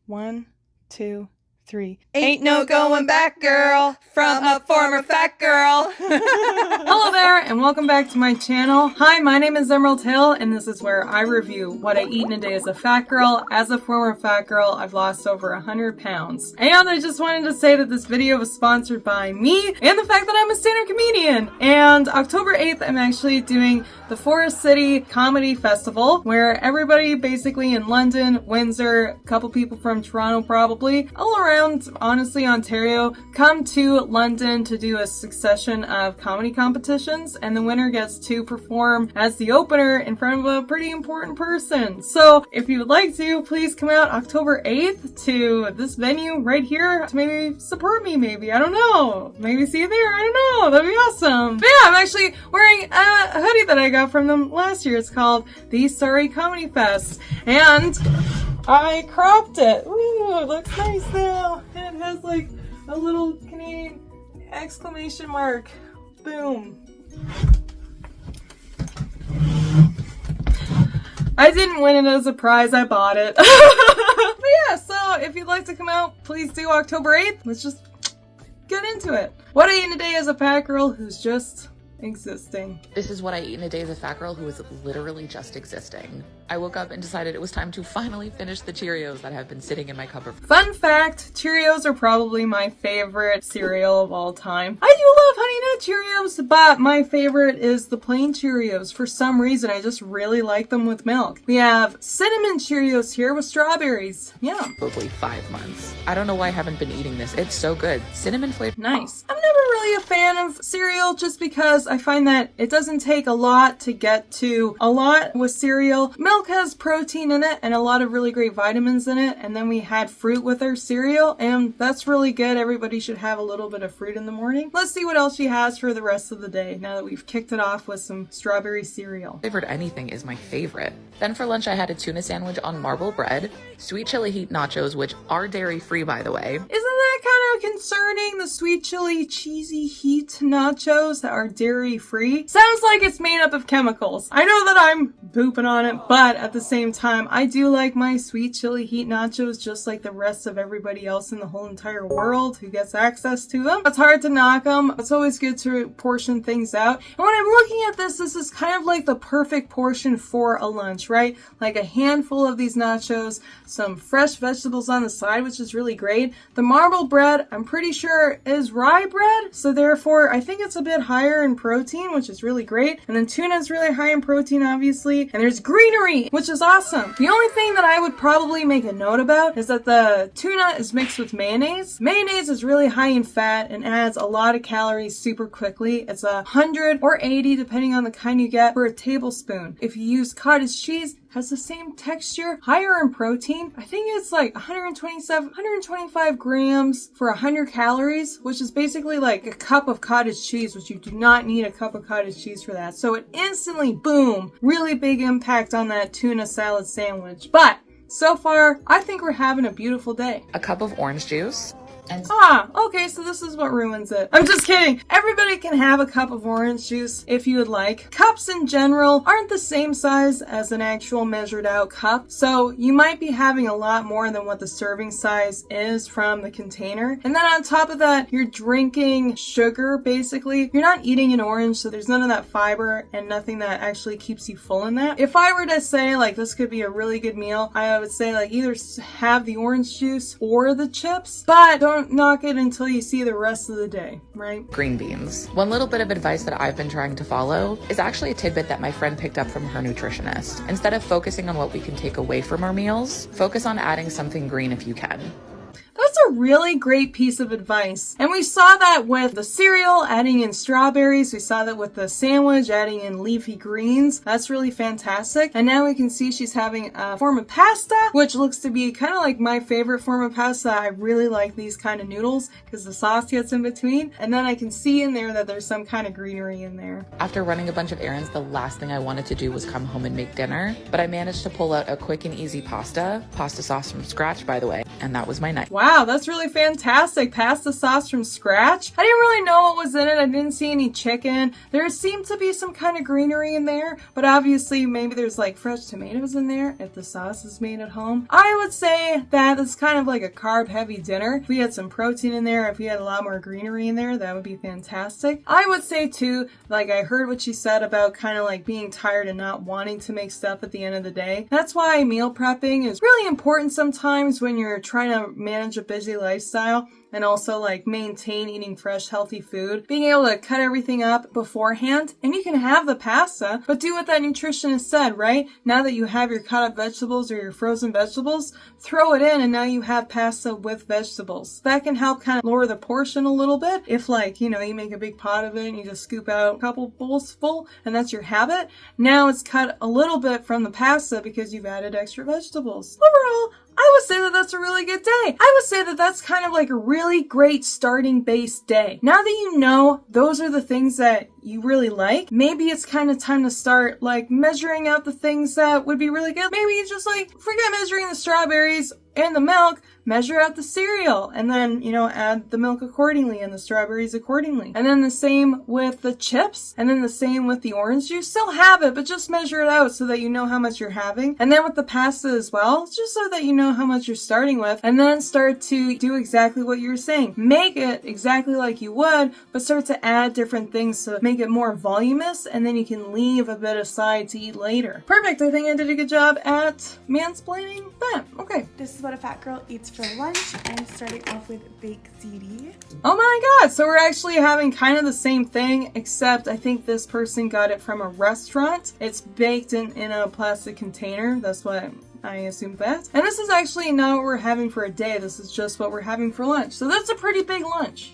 1, 2, 3. Ain't no going back, girl, from a former fat girl. Hello there, and welcome back to my channel. Hi, my name is Emerald Hill, and this is where I review what I eat in a day as a fat girl. As a former fat girl, I've lost over 100 pounds. And I just wanted to say that this video was sponsored by me and the fact that I'm a stand-up comedian. And October 8th, I'm actually doing the Forest City Comedy Festival, where everybody basically in London, Windsor, a couple people from Toronto probably, all around honestly Ontario, come to London to do a succession of comedy competitions, and the winner gets to perform as the opener in front of a pretty important person. So if you would like to, please come out October 8th to this venue right here to maybe support me, maybe. I don't know. Maybe see you there. I don't know. That'd be awesome. But yeah, I'm actually wearing a hoodie that I got from them last year. It's called the Surrey Comedy Fest. And I cropped it. Ooh, it looks nice now. It has like a little Canadian exclamation mark. Boom. I didn't win it as a prize, I bought it. But yeah, so if you'd like to come out, please do October 8th. Let's just get into it. What I eat in a day as a fat girl who's just existing. This is what I eat in a day as a fat girl who is literally just existing. I woke up and decided it was time to finally finish the Cheerios that have been sitting in my cupboard. Fun fact, Cheerios are probably my favorite cereal of all time. I do love Honey Nut Cheerios, but my favorite is the plain Cheerios. For some reason, I just really like them with milk. We have cinnamon Cheerios here with strawberries. Yeah. Probably 5 months. I don't know why I haven't been eating this. It's so good. Cinnamon flavor. Nice. I'm never really a fan of cereal just because I find that it doesn't take a lot to get to a lot with cereal. Milk has protein in it and a lot of really great vitamins in it, and then we had fruit with our cereal, and that's really good. Everybody should have a little bit of fruit in the morning. Let's see what else she has for the rest of the day now that we've kicked it off with some strawberry cereal. Flavored anything is my favorite. Then for lunch I had a tuna sandwich on marble bread, sweet chili heat nachos, which are dairy free by the way. Isn't that kind of concerning, the sweet chili cheesy heat nachos that are dairy free? Sounds like it's made up of chemicals. I know that I'm pooping on it, but at the same time, I do like my sweet chili heat nachos just like the rest of everybody else in the whole entire world who gets access to them. It's hard to knock them. It's always good to portion things out. And when I'm looking at this is kind of like the perfect portion for a lunch, right? Like a handful of these nachos, some fresh vegetables on the side, which is really great. The marble bread, I'm pretty sure is rye bread, so therefore I think it's a bit higher in protein, which is really great. And then tuna is really high in protein, obviously. And there's greenery, which is awesome. The only thing that I would probably make a note about is that the tuna is mixed with mayonnaise. Mayonnaise is really high in fat and adds a lot of calories super quickly. It's 100 or 80, depending on the kind you get, for a tablespoon. If you use cottage cheese, has the same texture, higher in protein. I think it's like 125 grams for 100 calories, which is basically like a cup of cottage cheese, which you do not need a cup of cottage cheese for that. So it instantly, boom, really big impact on that tuna salad sandwich. But so far, I think we're having a beautiful day. A cup of orange juice. Okay, so this is what ruins it. I'm just kidding. Everybody can have a cup of orange juice if you would like. Cups in general aren't the same size as an actual measured out cup, so you might be having a lot more than what the serving size is from the container. And then on top of that, you're drinking sugar, basically. You're not eating an orange, so there's none of that fiber and nothing that actually keeps you full in that. If I were to say, like, this could be a really good meal, I would say, like, either have the orange juice or the chips, but don't knock it until you see the rest of the day, right? Green beans. One little bit of advice that I've been trying to follow is actually a tidbit that my friend picked up from her nutritionist. Instead of focusing on what we can take away from our meals, focus on adding something green if you can. That's a really great piece of advice. And we saw that with the cereal, adding in strawberries. We saw that with the sandwich, adding in leafy greens. That's really fantastic. And now we can see she's having a form of pasta, which looks to be kind of like my favorite form of pasta. I really like these kind of noodles because the sauce gets in between. And then I can see in there that there's some kind of greenery in there. After running a bunch of errands, the last thing I wanted to do was come home and make dinner. But I managed to pull out a quick and easy pasta sauce from scratch, by the way. And that was my night. Wow, that's really fantastic. Pasta sauce from scratch. I didn't really know what was in it. I didn't see any chicken. There seemed to be some kind of greenery in there, but obviously maybe there's like fresh tomatoes in there if the sauce is made at home. I would say that it's kind of like a carb-heavy dinner. If we had some protein in there, if we had a lot more greenery in there, that would be fantastic. I would say too, like I heard what she said about kind of like being tired and not wanting to make stuff at the end of the day. That's why meal prepping is really important sometimes when you're trying to manage a busy lifestyle and also like maintain eating fresh, healthy food. Being able to cut everything up beforehand, and you can have the pasta, but do what that nutritionist said, right? Now that you have your cut up vegetables or your frozen vegetables, throw it in and now you have pasta with vegetables. That can help kind of lower the portion a little bit. If like, you know, you make a big pot of it and you just scoop out a couple bowls full and that's your habit, now it's cut a little bit from the pasta because you've added extra vegetables. Overall, I would say that that's a really good day. I would say that that's kind of like a really great starting base day. Now that you know those are the things that you really like, maybe it's kind of time to start like measuring out the things that would be really good. Maybe you just like forget measuring the strawberries and the milk, measure out the cereal, and then, you know, add the milk accordingly and the strawberries accordingly. And then the same with the chips, and then the same with the orange juice. Still have it, but just measure it out so that you know how much you're having. And then with the pasta as well, just so that you know how much you're starting with, and then start to do exactly what you're saying. Make it exactly like you would, but start to add different things to make it more voluminous, and then you can leave a bit aside to eat later. Perfect. I think I did a good job at mansplaining that. Okay. This is what a fat girl eats for lunch. I'm starting off with baked ziti. Oh my god, so we're actually having kind of the same thing, except I think this person got it from a restaurant. It's baked in a plastic container. That's what I assumed that. And this is actually not what we're having for a day. This is just what we're having for lunch. So that's a pretty big lunch.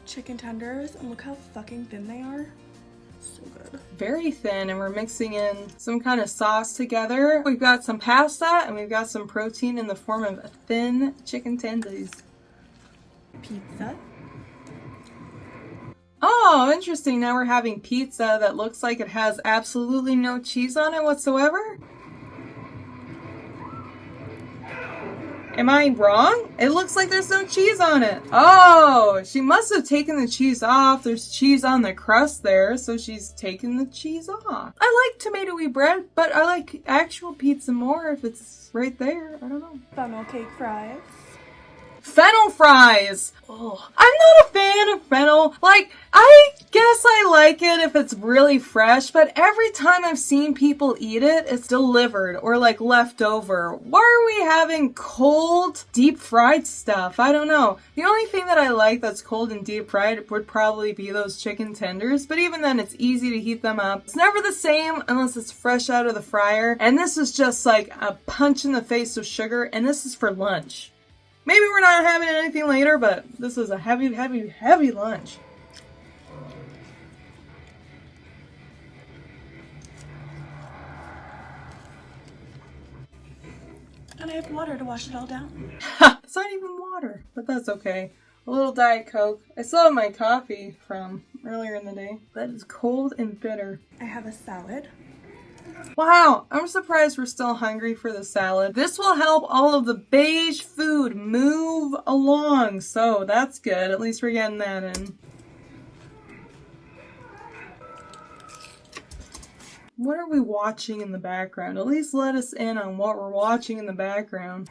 Chicken tenders, and look how fucking thin they are. So good. Very thin, and we're mixing in some kind of sauce together. We've got some pasta and we've got some protein in the form of thin chicken tenders. Pizza. Oh, interesting. Now we're having pizza that looks like it has absolutely no cheese on it whatsoever. Am I wrong? It looks like there's no cheese on it. Oh, she must have taken the cheese off. There's cheese on the crust there, so she's taken the cheese off. I like tomatoey bread, but I like actual pizza more if it's right there. I don't know. Funnel cake fries. Fennel fries! Oh, I'm not a fan of fennel. Like, I guess I like it if it's really fresh, but every time I've seen people eat it, it's delivered or like left over. Why are we having cold, deep fried stuff? I don't know. The only thing that I like that's cold and deep fried would probably be those chicken tenders, but even then it's easy to heat them up. It's never the same unless it's fresh out of the fryer, and this is just like a punch in the face of sugar, and this is for lunch. Maybe we're not having anything later, but this is a heavy, heavy, heavy lunch. And I have water to wash it all down. Ha! It's not even water, but that's okay. A little Diet Coke. I still have my coffee from earlier in the day. That is cold and bitter. I have a salad. Wow, I'm surprised we're still hungry for the salad. This will help all of the beige food move along, so that's good. At least we're getting that in. What are we watching in the background? At least let us in on what we're watching in the background.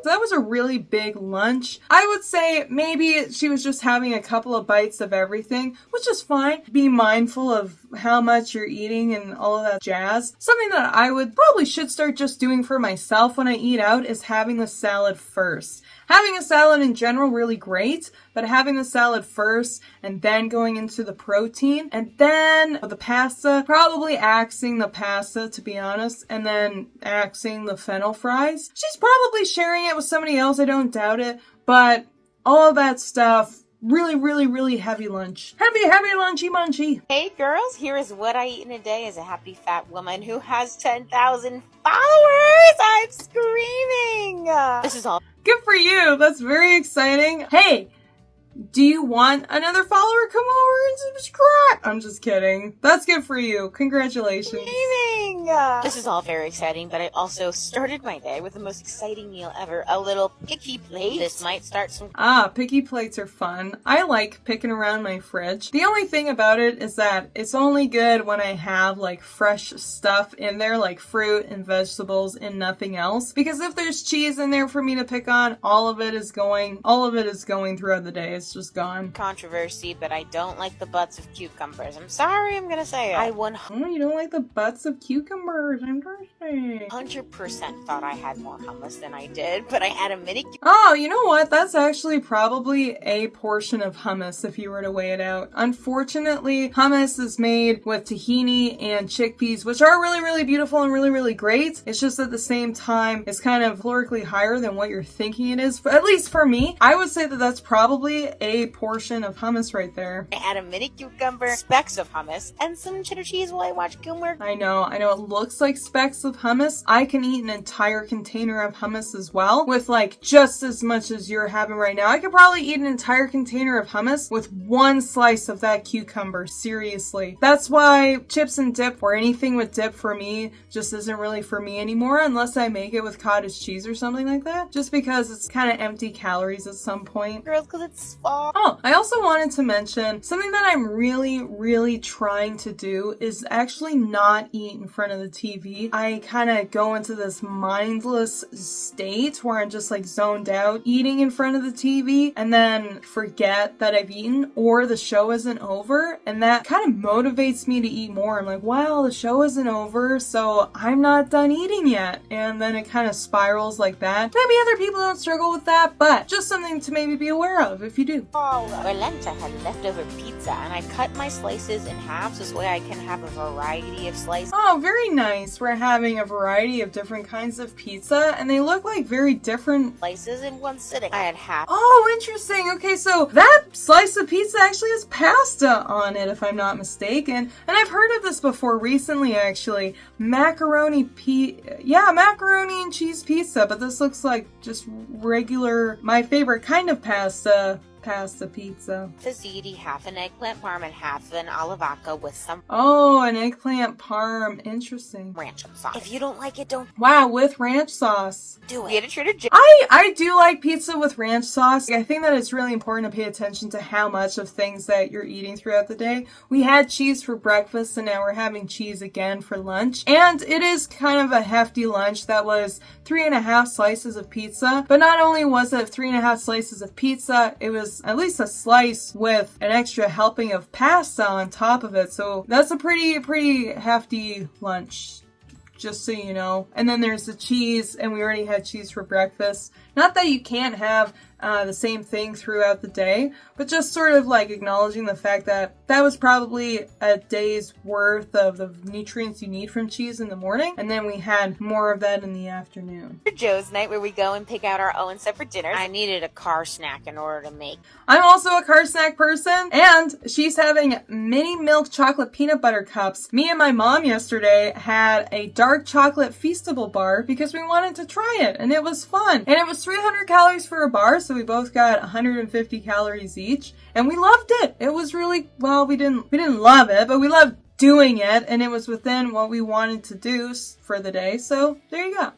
So that was a really big lunch. I would say maybe she was just having a couple of bites of everything, which is fine. Be mindful of how much you're eating and all of that jazz. Something that I would probably should start just doing for myself when I eat out is having the salad first. Having a salad in general, really great, but having the salad first and then going into the protein and then the pasta, probably axing the pasta to be honest, and then axing the fennel fries. She's probably sharing it with somebody else, I don't doubt it, but all of that stuff, really, really, really heavy lunch. Heavy, heavy lunchy munchy. Hey girls, here is what I eat in a day as a happy fat woman who has 10,000 followers. I'm screaming. This is all. Good for you. That's very exciting. Hey, Do you want another follower? Come over and subscribe. I'm just kidding. That's good for you. Congratulations. Amazing! This is all very exciting, but I also started my day with the most exciting meal ever, a little picky plate. This might start some... Picky plates are fun. I like picking around my fridge. The only thing about it is that it's only good when I have like fresh stuff in there, like fruit and vegetables and nothing else. Because if there's cheese in there for me to pick on, all of it is going throughout the day. It's just gone. Controversy, but I don't like the butts of cucumbers. I'm sorry, I'm gonna say it. I You don't like the butts of cucumbers. Interesting. 100% thought I had more hummus than I did, but I had a mini... Oh, you know what? That's actually probably a portion of hummus if you were to weigh it out. Unfortunately, hummus is made with tahini and chickpeas, which are really, really beautiful and really, really great. It's just at the same time, it's kind of calorically higher than what you're thinking it is. At least for me, I would say that that's probably a portion of hummus right there. I had a mini cucumber, specks of hummus, and some cheddar cheese while I watched Gilmore. I know it looks like specks of hummus. I can eat an entire container of hummus as well, with like just as much as you're having right now. I could probably eat an entire container of hummus with one slice of that cucumber, seriously. That's why chips and dip or anything with dip for me just isn't really for me anymore unless I make it with cottage cheese or something like that, just because it's kind of empty calories at some point. Girls, because it's fall. Oh, I also wanted to mention something that I'm really, really trying to do is actually not eat in front of the TV. I kind of go into this mindless state where I'm just like zoned out eating in front of the TV and then forget that I've eaten or the show isn't over, and that kind of motivates me to eat more. I'm like, well, the show isn't over, so I'm not done eating yet, and then it kind of spirals like that. Maybe other people don't struggle with that, but just something to maybe be aware of if you do. Valenta had leftover pizza, and I cut my slices in half so this way I can have a variety of slices. Oh, very nice. We're having a variety of different kinds of pizza, and they look like very different Slices in one sitting. I had half. Oh, interesting. Okay, so that slice of pizza actually has pasta on it, if I'm not mistaken. And I've heard of this before recently, actually. Macaroni and cheese pizza, but this looks like just regular, my favorite kind of pasta pizza. Fusilli, half an eggplant parm, and half an alavaca with some... Oh, an eggplant parm. Interesting. ranch sauce. If you don't like it, don't Wow, with ranch sauce. do it. Get a Trader Joe's. I do like pizza with ranch sauce. I think that it's really important to pay attention to how much of things that you're eating throughout the day. We had cheese for breakfast and now we're having cheese again for lunch. And it is kind of a hefty lunch. That was 3.5 slices of pizza. But not only was it 3.5 slices of pizza, it was at least a slice with an extra helping of pasta on top of it. So that's a pretty hefty lunch, just so you know. And then there's the cheese, and we already had cheese for breakfast. Not that you can't have the same thing throughout the day, but just sort of like acknowledging the fact that that was probably a day's worth of the nutrients you need from cheese in the morning, and then we had more of that in the afternoon. Trader Joe's night where we go and pick out our own separate dinners. I needed a car snack in order to make. I'm also a car snack person, and she's having mini milk chocolate peanut butter cups. Me and my mom yesterday had a dark chocolate Feastable bar because we wanted to try it, and it was fun. And it was 300 calories for a bar, so we both got 150 calories each, and we loved it. It was really, well, we didn't love it, but we loved doing it, and it was within what we wanted to do for the day, so there you go.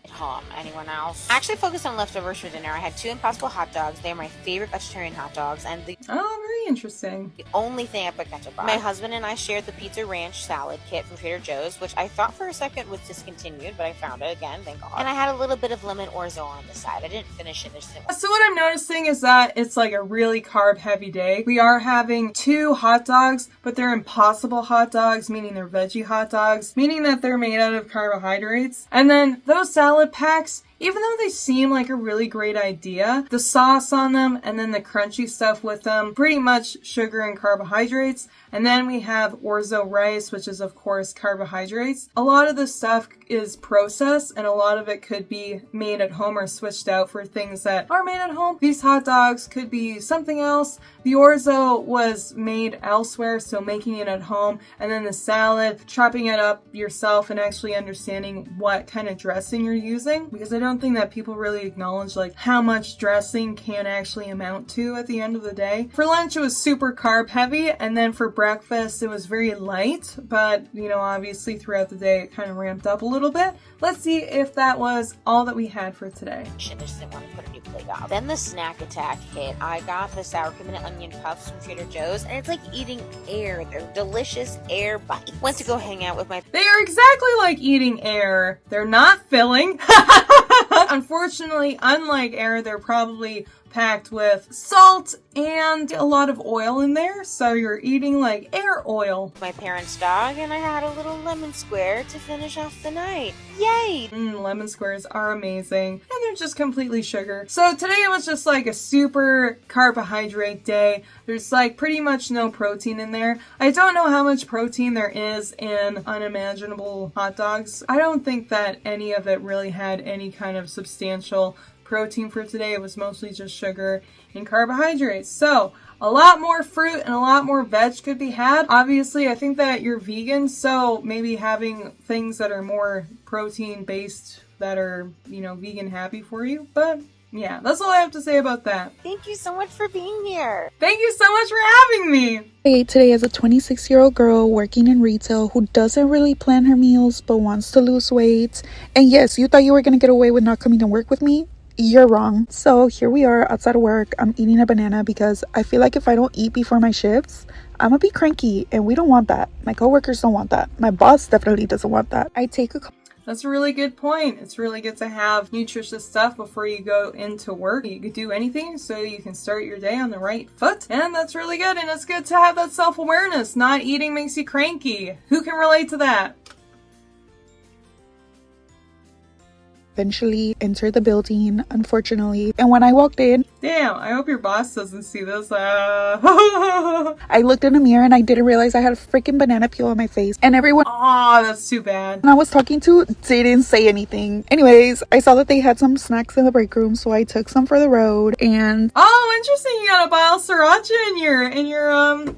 Anyone else? I actually focused on leftovers for dinner. I had 2 Impossible hot dogs. They're my favorite vegetarian hot dogs, and the very interesting. only thing I put ketchup on. My husband and I shared the pizza ranch salad kit from Trader Joe's, which I thought for a second was discontinued, but I found it again, thank God. And I had a little bit of lemon orzo on the side. I didn't finish it. So what I'm noticing is that it's like a really carb-heavy day. We are having 2 hot dogs, but they're Impossible hot dogs, meaning they're veggie hot dogs, meaning that they're made out of carbohydrates. And then those salad packs, even though they seem like a really great idea, the sauce on them and then the crunchy stuff with them, pretty much sugar and carbohydrates. And then we have orzo rice, which is of course carbohydrates. A lot of this stuff is processed and a lot of it could be made at home or switched out for things that are made at home. These hot dogs could be something else. The orzo was made elsewhere, so making it at home. And then the salad, chopping it up yourself and actually understanding what kind of dressing you're using, because I don't don't think that people really acknowledge like how much dressing can actually amount to at the end of the day. For lunch, it was super carb heavy, and then for breakfast, it was very light, but you know, obviously throughout the day, it kind of ramped up a little bit. Let's see if that was all that we had for today. I just didn't want to put a new plate out. Then the snack attack hit. I got the sour cream and onion puffs from Trader Joe's, and it's like eating air. They're delicious air bites. Went to go hang out with my... They are exactly like eating air. They're not filling. Unfortunately, unlike air, they're probably packed with salt and a lot of oil in there, so you're eating like air oil. My parents' dog, and I had a little lemon square to finish off the night. Yay! Lemon squares are amazing, and they're just completely sugar. So today it was just like a super carbohydrate day. There's like pretty much no protein in there. I don't know how much protein there is in unimaginable hot dogs. I don't think that any of it really had any kind of substantial protein for today. It was mostly just sugar and carbohydrates. So a lot more fruit and a lot more veg could be had. Obviously, I think that you're vegan, so maybe having things that are more protein based that are, you know, vegan happy for you. But yeah, that's all I have to say about that. Thank you so much for being here. Thank you so much for having me. Hey, today as a 26-year-old girl working in retail who doesn't really plan her meals but wants to lose weight. And yes, you thought you were going to get away with not coming to work with me? You're wrong. So here we are outside of work. I'm eating a banana because I feel like if I don't eat before my shifts, I'm gonna be cranky, and we don't want that. My coworkers don't want that. My boss definitely doesn't want that. I take a That's a really good point. It's really good to have nutritious stuff before you go into work. You could do anything so you can start your day on the right foot. And that's really good. And it's good to have that self-awareness. Not eating makes you cranky. Who can relate to that? eventually entered the building, unfortunately. And when I walked in, damn, I hope your boss doesn't see this. I looked in the mirror and I didn't realize I had a freaking banana peel on my face. And everyone that's too bad. I was talking to didn't say anything. Anyways, I saw that they had some snacks in the break room, so I took some for the road. And oh, interesting. You got a bottle of sriracha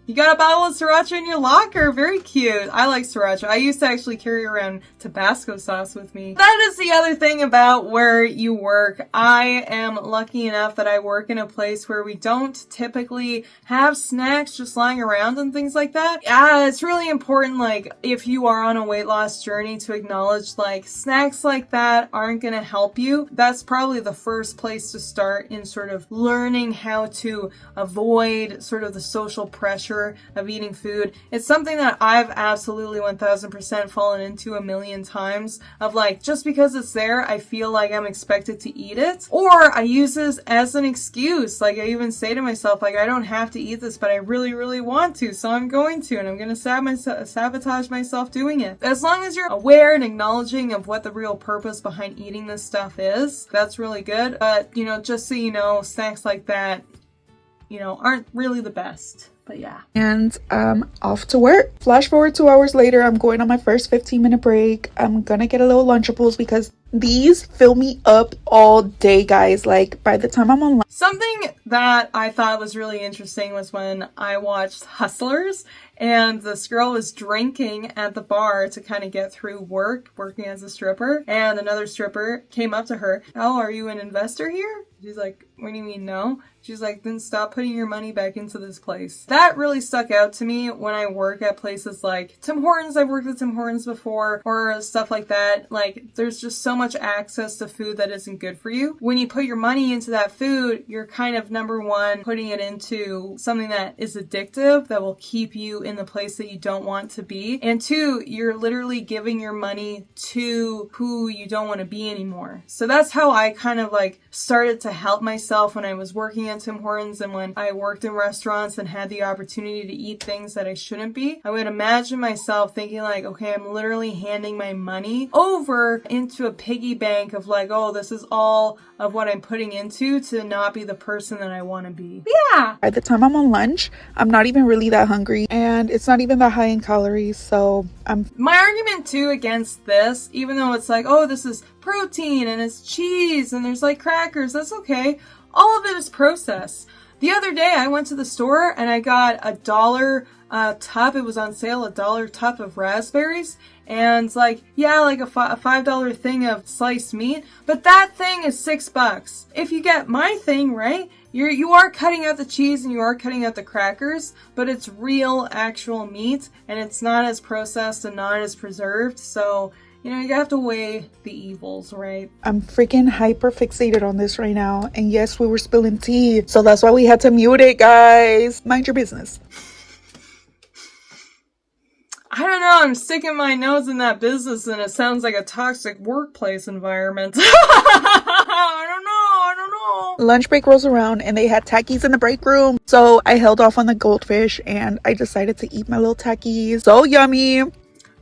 you got a bottle of sriracha in your locker. Very cute. I like sriracha. I used to actually carry around Tabasco sauce with me. That is the other thing about where you work. I am lucky enough that I work in a place where we don't typically have snacks just lying around and things like that. Yeah, it's really important, like, if you are on a weight loss journey, to acknowledge, like, snacks like that aren't going to help you. That's probably the first place to start in sort of learning how to avoid sort of the social pressure of eating food. It's something that I've absolutely 1000% fallen into a million times, of like, just because it's there, I feel like I'm expected to eat it, or I use this as an excuse. Like, I even say to myself, like, I don't have to eat this, but I really, really want to, so I'm going to, and I'm going to sabotage myself doing it. As long as you're aware and acknowledging of what the real purpose behind eating this stuff is, that's really good. But, you know, just so you know, snacks like that, you know, aren't really the best. But yeah. And off to work. Flash forward 2 hours later, I'm going on my first 15-minute break. I'm gonna get a little Lunchables because these fill me up all day, guys. Like, by the time I'm on something that I thought was really interesting was when I watched Hustlers, and this girl was drinking at the bar to kind of get through working as a stripper, and another stripper came up to her. Oh, are you an investor here? She's like, what do you mean, no? She's like, then stop putting your money back into this place. That really stuck out to me when I work at places like Tim Hortons. I've worked at Tim Hortons before, or stuff like that. Like, there's just so much access to food that isn't good for you. When you put your money into that food, you're kind of, number one, putting it into something that is addictive, that will keep you in the place that you don't want to be. And two, you're literally giving your money to who you don't want to be anymore. So that's how I kind of like started to help myself when I was working at Tim Hortons, and when I worked in restaurants and had the opportunity to eat things that I shouldn't be. I would imagine myself thinking like, okay, I'm literally handing my money over into a piggy bank of like, oh, this is all of what I'm putting into to not be the person that I want to be. Yeah. By the time I'm on lunch, I'm not even really that hungry, and it's not even that high in calories, so My argument too against this, even though it's like, oh, this is protein and it's cheese and there's like crackers, that's okay. All of it is processed. The other day I went to the store and I got $1 tub. It was on sale, $1 tub of raspberries. And like, yeah, like a $5 thing of sliced meat, but that thing is $6. If you get my thing, right, you are cutting out the cheese and you are cutting out the crackers, but it's real, actual meat, and it's not as processed and not as preserved. So, you know, you have to weigh the evils, right? I'm freaking hyper fixated on this right now. And yes, we were spilling tea. So that's why we had to mute it, guys. Mind your business. I don't know, I'm sticking my nose in that business and it sounds like a toxic workplace environment. I don't know. Lunch break rolls around and they had Takis in the break room. So I held off on the goldfish and I decided to eat my little Takis. So yummy.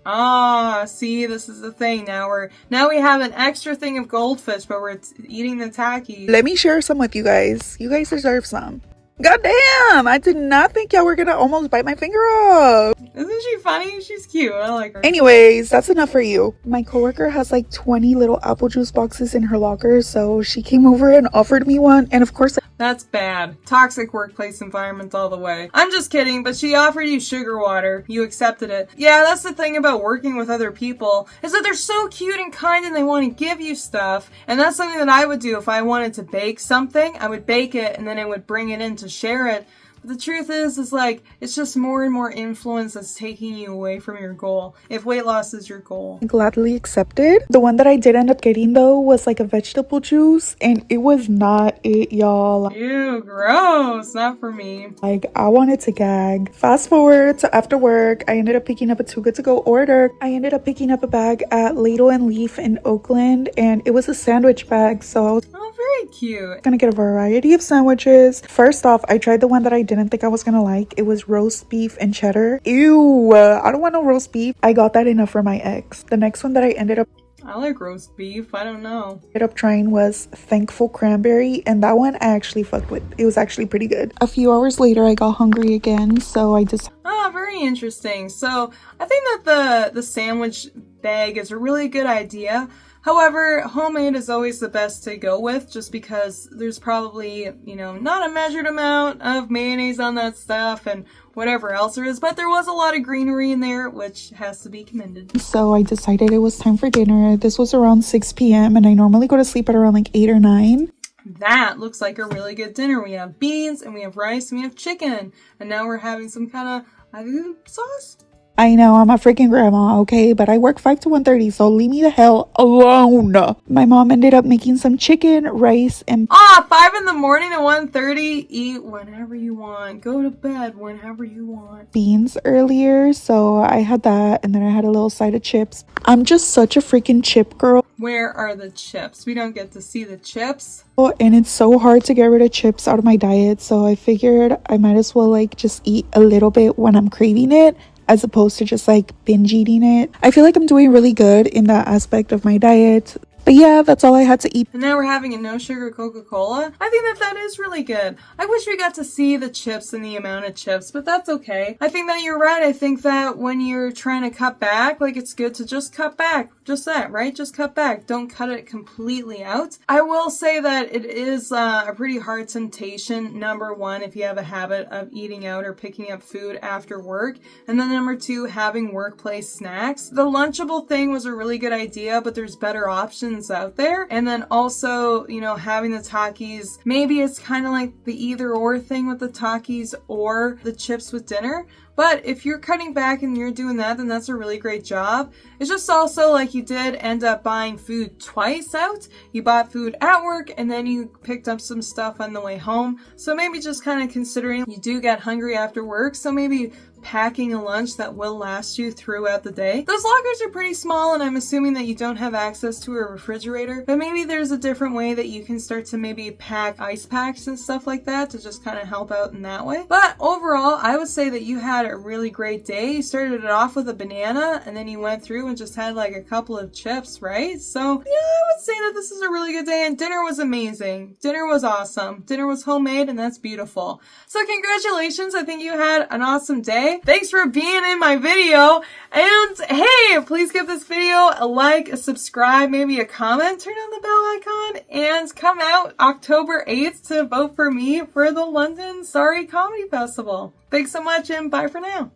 Ah, see, this is the thing. Now we have an extra thing of goldfish, but we're eating the Takis. Let me share some with you guys. You guys deserve some. God damn, I did not think y'all were gonna almost bite my finger off. Isn't she funny? She's cute. I like her. Anyways, that's enough for you. My coworker has like 20 little apple juice boxes in her locker, so she came over and offered me one, and of course That's bad. Toxic workplace environment all the way. I'm just kidding, but she offered you sugar water. You accepted it. Yeah, that's the thing about working with other people, is that they're so cute and kind and they want to give you stuff. And that's something that I would do if I wanted to bake something. I would bake it and then I would bring it in to share it. But the truth is like, it's just more and more influence that's taking you away from your goal. If weight loss is your goal. gladly accepted. The one that I did end up getting though was like a vegetable juice, and it was not it, y'all. Ew, gross. Not for me. Like, I wanted to gag. Fast forward to after work, I ended up picking up a Too Good To Go order. I ended up picking up a bag at Ladle and Leaf in Oakland, and it was a sandwich bag, so I was Oh, very cute. gonna get a variety of sandwiches. First off, I tried the one that I didn't think I was gonna like. It was roast beef and cheddar. Ew, I don't want no roast beef. I got that enough for my ex. The next one that I ended up I like roast beef. I don't know. trying was Thankful Cranberry, and that one I actually fucked with. It was actually pretty good. A few hours later, I got hungry again, so I just Ah, very interesting. So I think that the sandwich bag is a really good idea. However, homemade is always the best to go with, just because there's probably, not a measured amount of mayonnaise on that stuff and whatever else there is, but there was a lot of greenery in there, which has to be commended. So I decided it was time for dinner. This was around 6 p.m. and I normally go to sleep at around like 8 or 9. That looks like a really good dinner. We have beans and we have rice and we have chicken, and now we're having some kind of sauce. I know, I'm a freaking grandma, okay? But I work 5 to 1:30, so leave me the hell alone. My mom ended up making some chicken, rice, and 5 in the morning to 1:30. Eat whenever you want. Go to bed whenever you want. beans earlier, so I had that, and then I had a little side of chips. I'm just such a freaking chip girl, Where are the chips? We don't get to see the chips. and it's so hard to get rid of chips out of my diet, so I figured I might as well like just eat a little bit when I'm craving it, as opposed to just like binge eating it. I feel like I'm doing really good in that aspect of my diet. But yeah, that's all I had to eat. And now we're having a no sugar Coca-Cola. I think that is really good. I wish we got to see the chips and the amount of chips, but that's okay. I think that you're right. I think that when you're trying to cut back, like, it's good to just cut back. Just that, right? Just cut back. Don't cut it completely out. I will say that it is a pretty hard temptation, number one, if you have a habit of eating out or picking up food after work. And then number two, having workplace snacks. The Lunchable thing was a really good idea, but there's better options out there. And then also, having the Takis, maybe it's kind of like the either or thing with the Takis or the chips with dinner. But if you're cutting back and you're doing that, then that's a really great job. It's just also like you did end up buying food twice out. You bought food at work and then you picked up some stuff on the way home. So maybe just kind of considering you do get hungry after work. So maybe packing a lunch that will last you throughout the day. Those lockers are pretty small, and I'm assuming that you don't have access to a refrigerator, but maybe there's a different way that you can start to maybe pack ice packs and stuff like that to just kind of help out in that way. But overall, I would say that you had a really great day. You started it off with a banana, and then you went through and just had like a couple of chips, right? So yeah, I would say that this is a really good day, and dinner was amazing. Dinner was awesome. Dinner was homemade, and that's beautiful. So congratulations. I think you had an awesome day. Thanks for being in my video. And hey, please give this video a like, a subscribe, maybe a comment, turn on the bell icon, and come out October 8th to vote for me for the London Sorry Comedy Festival. Thanks so much, and bye for now.